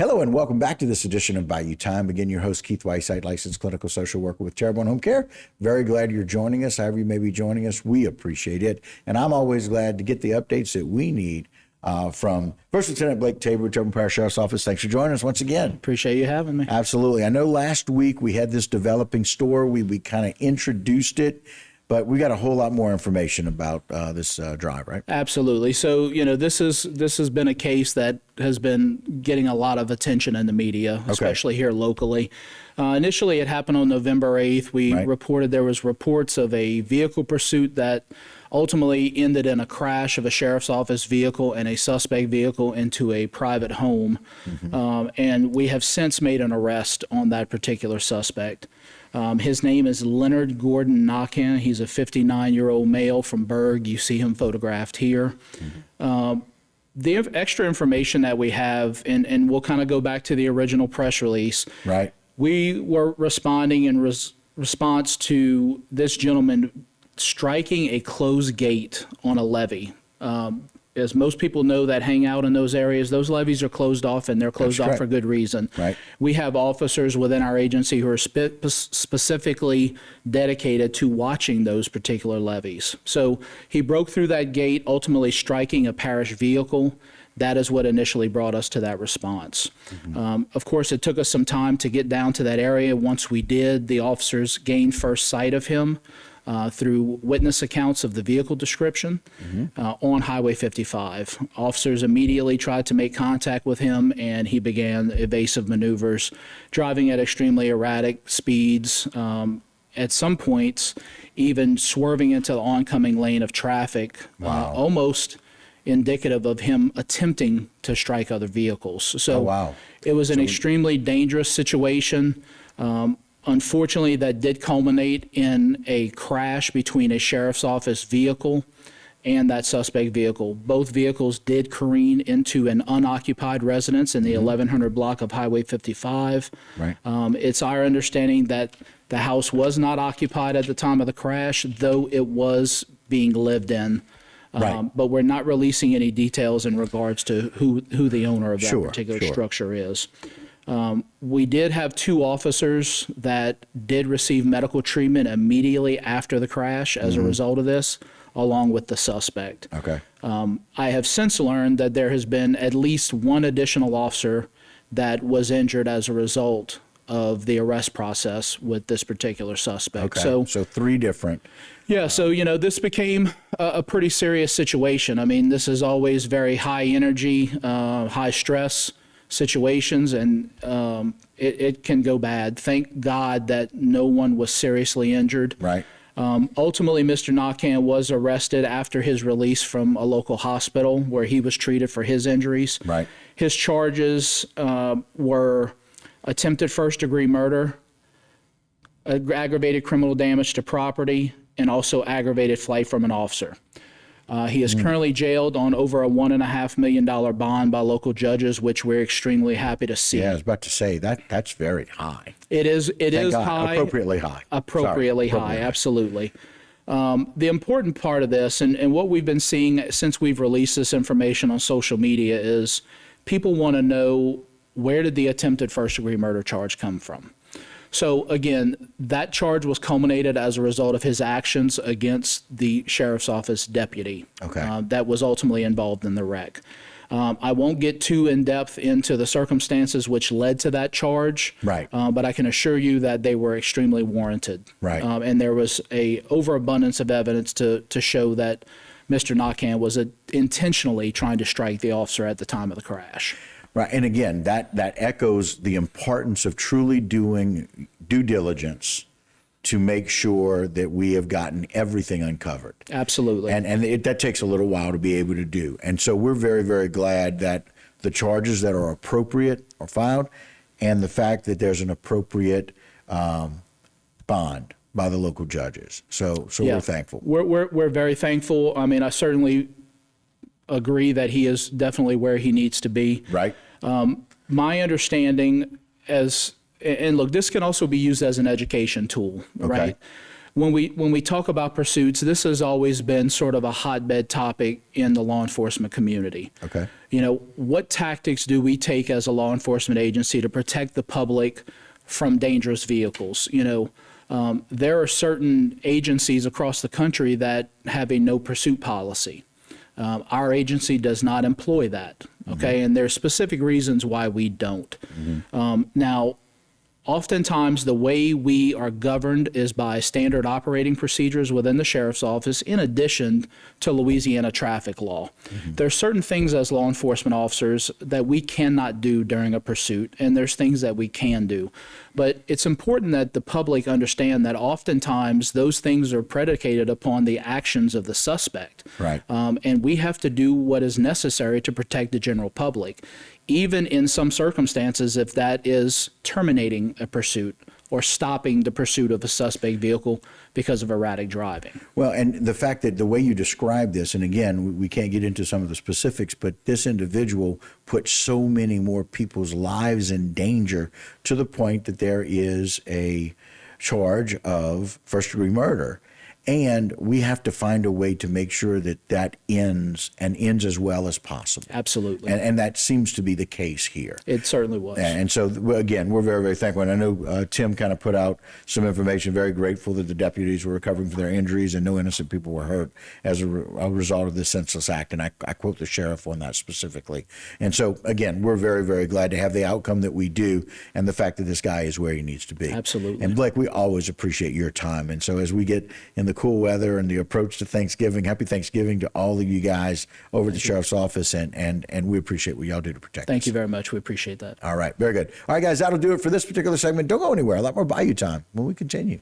Hello and welcome back to this edition of Bayou Time. Again, your host, Keith Whiteside, licensed clinical social worker with Terrebonne Home Care. Very glad you're joining us. However you may be joining us, we appreciate it. And I'm always glad to get the updates that we need from First Lieutenant Blake Tabor, Terrebonne Parish Sheriff's Office. Thanks for joining us once again. Appreciate you having me. Absolutely. I know last week we had this developing story. We kind of introduced it, but we got a whole lot more information about this drive, right? Absolutely. So, this has been a case that has been getting a lot of attention in the media, especially here locally. Initially, it happened on November 8th. We reported there was reports of a vehicle pursuit that ultimately ended in a crash of a sheriff's office vehicle and a suspect vehicle into a private home. And we have since made an arrest on that particular suspect. His name is Leonard Gordon Nakan. He's a 59-year-old male from Berg. You see him photographed here. The extra information that we have, and we'll kind of go back to the original press release. Right. We were responding in response to this gentleman striking a closed gate on a levee. As most people know that hang out in those areas, those levees are closed off, and they're closed off for good reason. Right. We have officers within our agency who are specifically dedicated to watching those particular levees. So he broke through that gate, ultimately striking a parish vehicle. That is what initially brought us to that response. Of course, it took us some time to get down to that area. Once we did, the officers gained first sight of him through witness accounts of the vehicle description on Highway 55. Officers immediately tried to make contact with him, and he began evasive maneuvers, driving at extremely erratic speeds, at some points even swerving into the oncoming lane of traffic, almost indicative of him attempting to strike other vehicles. So it was an extremely dangerous situation. Unfortunately, that did culminate in a crash between a sheriff's office vehicle and that suspect vehicle. Both vehicles did careen into an unoccupied residence in the 1100 block of Highway 55. Right. It's our understanding that the house was not occupied at the time of the crash, though it was being lived in. But we're not releasing any details in regards to who the owner of that particular structure is. We did have two officers that did receive medical treatment immediately after the crash as a result of this, along with the suspect. I have since learned that there has been at least one additional officer that was injured as a result of the arrest process with this particular suspect. So three different. Yeah, so, this became a pretty serious situation. I mean, this is always very high energy, high stress situations, and it can go bad. Thank God that no one was seriously injured. Right. Ultimately, Mr. Nakan was arrested after his release from a local hospital where he was treated for his injuries. Right. His charges were attempted first-degree murder, aggravated criminal damage to property, and also aggravated flight from an officer. He is currently jailed on over a $1.5 million bond by local judges, which we're extremely happy to see. Yeah, I was about to say that's very high. It is high. Appropriately high. Appropriately high, absolutely. The important part of this, and what we've been seeing since we've released this information on social media, is people want to know, where did the attempted first-degree murder charge come from? So again, that charge was culminated as a result of his actions against the sheriff's office deputy that was ultimately involved in the wreck. I won't get too in-depth into the circumstances which led to that charge, but I can assure you that they were extremely warranted. And there was a overabundance of evidence to show that Mr. Nakan was intentionally trying to strike the officer at the time of the crash. Right, and again, that echoes the importance of truly doing due diligence to make sure that we have gotten everything uncovered. Absolutely. And that takes a little while to be able to do. And so we're very, very glad that the charges that are appropriate are filed, and the fact that there's an appropriate bond by the local judges. So we're thankful. We're very thankful. I mean, I certainly agree that he is definitely where he needs to be. Right. My understanding and look, this can also be used as an education tool, right? when we talk about pursuits, this has always been sort of a hotbed topic in the law enforcement community. Okay. What tactics do we take as a law enforcement agency to protect the public from dangerous vehicles? There are certain agencies across the country that have a no pursuit policy. Our agency does not employ that, okay? And there are specific reasons why we don't. Now, oftentimes, the way we are governed is by standard operating procedures within the sheriff's office, in addition to Louisiana traffic law. There are certain things as law enforcement officers that we cannot do during a pursuit, and there's things that we can do. But it's important that the public understand that oftentimes those things are predicated upon the actions of the suspect. Right. And we have to do what is necessary to protect the general public, even in some circumstances if that is terminating a pursuit or stopping the pursuit of a suspect vehicle because of erratic driving. Well, and the fact that the way you describe this, and again, we can't get into some of the specifics, but this individual put so many more people's lives in danger to the point that there is a charge of first-degree murder. And we have to find a way to make sure that that ends and ends as well as possible. Absolutely. And that seems to be the case here. It certainly was. And so, again, we're very, very thankful. And I know Tim kind of put out some information, very grateful that the deputies were recovering from their injuries and no innocent people were hurt as a result of this senseless act. And I quote the sheriff on that specifically. And so, again, we're very, very glad to have the outcome that we do and the fact that this guy is where he needs to be. Absolutely. And Blake, we always appreciate your time. And so as we get in the cool weather and the approach to Thanksgiving, happy Thanksgiving to all of you guys over at the sheriff's office, and we appreciate what y'all do to protect us. Thank you very much. We appreciate that. All right, very good. All right, guys, that'll do it for this particular segment. Don't go anywhere. A lot more Bayou time when we continue.